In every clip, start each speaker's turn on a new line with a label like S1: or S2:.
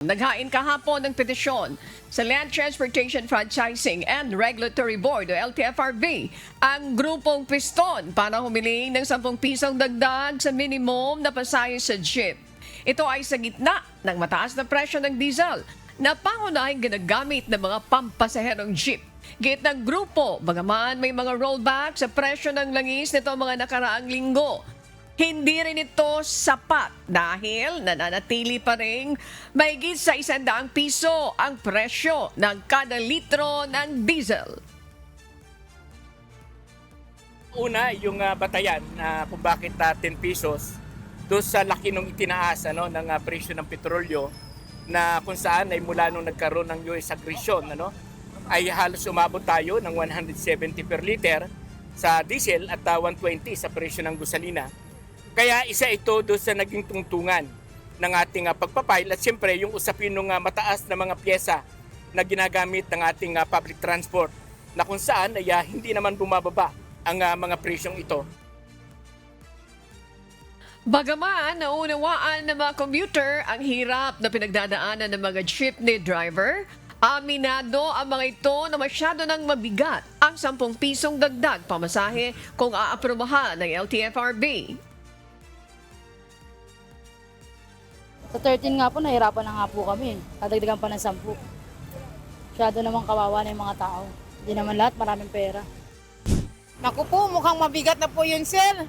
S1: Naghain kahapon ng petisyon sa Land Transportation Franchising and Regulatory Board o LTFRB ang grupong Piston para humiling ng 10 pisong dagdag sa minimum na pasahe sa jeep. Ito ay sa gitna ng mataas na presyo ng diesel na pangunahing ginagamit ng mga pampasaherong jeep. Git ng grupo, bagaman may mga rollback sa presyo ng langis nito mga nakaraang linggo, hindi rin ito sapat dahil nananatili pa rin mahigit sa 100 piso ang presyo ng kada litro ng diesel.
S2: Una, yung batayan na kung bakit 10 pesos doon sa laki nung itinaas ng presyo ng petrolyo na kung saan ay mula nung nagkaroon ng US aggression ay halos umabot tayo ng 170 per liter sa diesel at 120 sa presyo ng gasolina. Kaya isa ito doon sa naging tungtungan ng ating pagpapile at siyempre yung usapin ng mataas na mga pyesa na ginagamit ng ating public transport na kung saan ay hindi naman bumababa ang mga presyong ito.
S1: Bagaman naunawaan ng mga commuter ang hirap na pinagdadaanan ng mga jeepney driver, aminado ang mga ito na masyado nang mabigat ang 10 pisong dagdag pamasahe kung aaprobahan ng LTFRB.
S3: Sa 13 nga po, nahirapan na nga po kami. Kadagdagan pa ng 10. Masyado namang kawawa na yung mga tao. Hindi naman lahat maraming pera.
S4: Naku po, mukhang mabigat na po yun, sir.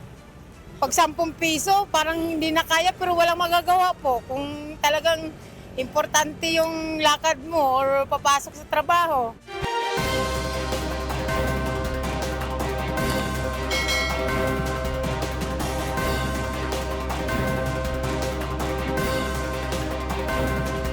S4: Pag 10 piso, parang hindi na kaya pero walang magagawa po. Kung talagang importante yung lakad mo or papasok sa trabaho.